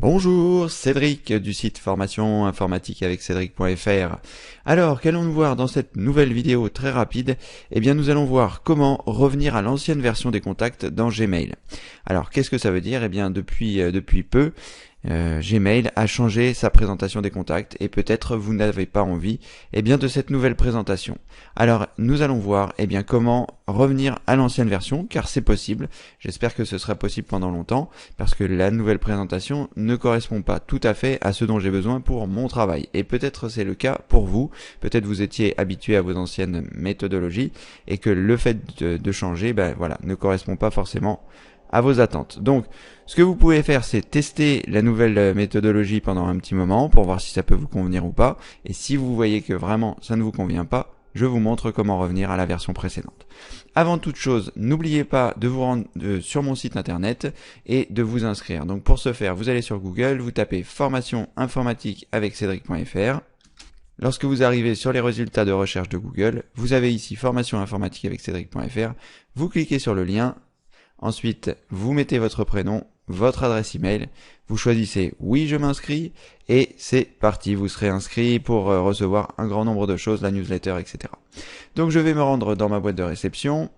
Bonjour, Cédric du site formation informatique avec Cédric.fr. Alors, qu'allons-nous voir dans cette nouvelle vidéo très rapide? Eh bien, nous allons voir comment revenir à l'ancienne version des contacts dans Gmail. Alors, qu'est-ce que ça veut dire? Eh bien, depuis peu, Gmail a changé sa présentation des contacts et peut-être vous n'avez pas envie de cette nouvelle présentation. Alors nous allons voir comment revenir à l'ancienne version, car c'est possible. J'espère que ce sera possible pendant longtemps, parce que la nouvelle présentation ne correspond pas tout à fait à ce dont j'ai besoin pour mon travail. Et peut-être c'est le cas pour vous, peut-être vous étiez habitué à vos anciennes méthodologies et que le fait de changer ne correspond pas forcément à vos attentes. Donc, ce que vous pouvez faire, c'est tester la nouvelle méthodologie pendant un petit moment pour voir si ça peut vous convenir ou pas. Et si vous voyez que vraiment ça ne vous convient pas, je vous montre comment revenir à la version précédente. Avant toute chose, n'oubliez pas de vous rendre sur mon site internet et de vous inscrire. Donc pour ce faire, vous allez sur Google, vous tapez formation informatique avec Cédric.fr. Lorsque vous arrivez sur les résultats de recherche de Google, vous avez ici formation informatique avec Cédric.fr. Vous cliquez sur le lien. Ensuite, vous mettez votre prénom, votre adresse email, vous choisissez oui je m'inscris et c'est parti, vous serez inscrit pour recevoir un grand nombre de choses, la newsletter, etc. Donc je vais me rendre dans ma boîte de réception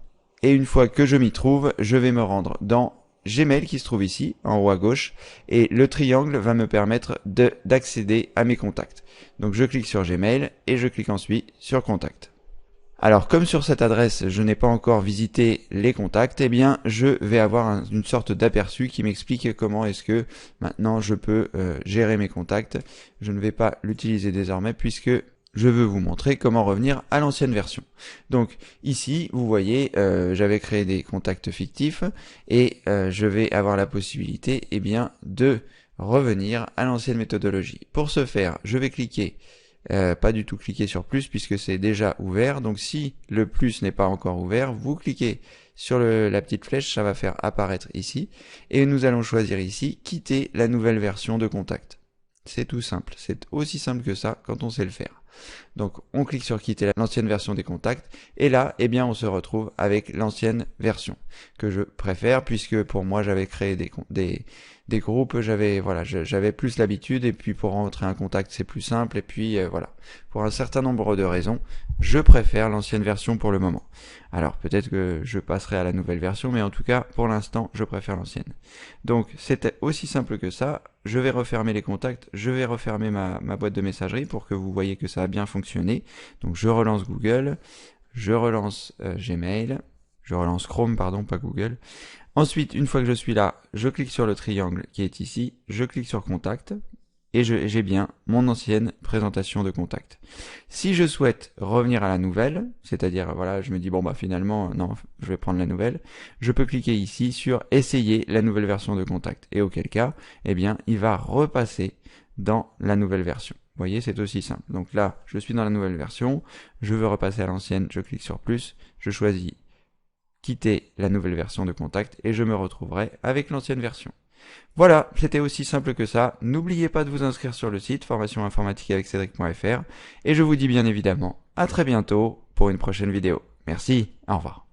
et une fois que je m'y trouve, je vais me rendre dans Gmail qui se trouve ici, en haut à gauche, et le triangle va me permettre d'accéder à mes contacts. Donc je clique sur Gmail et je clique ensuite sur Contact. Alors comme sur cette adresse je n'ai pas encore visité les contacts, je vais avoir une sorte d'aperçu qui m'explique comment est-ce que maintenant je peux gérer mes contacts. Je ne vais pas l'utiliser désormais puisque je veux vous montrer comment revenir à l'ancienne version. Donc ici vous voyez j'avais créé des contacts fictifs et je vais avoir la possibilité de revenir à l'ancienne méthodologie. Pour ce faire je vais cliquer pas du tout cliquer sur plus puisque c'est déjà ouvert. Donc si le plus n'est pas encore ouvert, vous cliquez sur la petite flèche, ça va faire apparaître ici et nous allons choisir ici quitter la nouvelle version de contact. C'est tout simple, c'est aussi simple que ça quand on sait le faire. Donc on clique sur quitter l'ancienne version des contacts et là on se retrouve avec l'ancienne version que je préfère puisque pour moi j'avais créé des groupes, j'avais plus l'habitude et puis pour rentrer un contact c'est plus simple et puis pour un certain nombre de raisons je préfère l'ancienne version pour le moment. Alors peut-être que je passerai à la nouvelle version mais en tout cas pour l'instant je préfère l'ancienne. Donc c'était aussi simple que ça. Je vais refermer les contacts, je vais refermer ma boîte de messagerie pour que vous voyez que ça a bien fonctionné. Donc je relance Google, je relance Gmail, je relance Chrome, pardon, pas Google. Ensuite, une fois que je suis là, je clique sur le triangle qui est ici, je clique sur Contact et j'ai bien mon ancienne présentation de contact. Si je souhaite revenir à la nouvelle, c'est-à-dire je me dis finalement non, je vais prendre la nouvelle, je peux cliquer ici sur essayer la nouvelle version de contact et auquel cas, il va repasser dans la nouvelle version. Vous voyez, c'est aussi simple. Donc là, je suis dans la nouvelle version, je veux repasser à l'ancienne, je clique sur plus, je choisis quitter la nouvelle version de contact et je me retrouverai avec l'ancienne version. Voilà, c'était aussi simple que ça. N'oubliez pas de vous inscrire sur le site formation informatique avec Cédric.fr et je vous dis bien évidemment à très bientôt pour une prochaine vidéo. Merci, au revoir.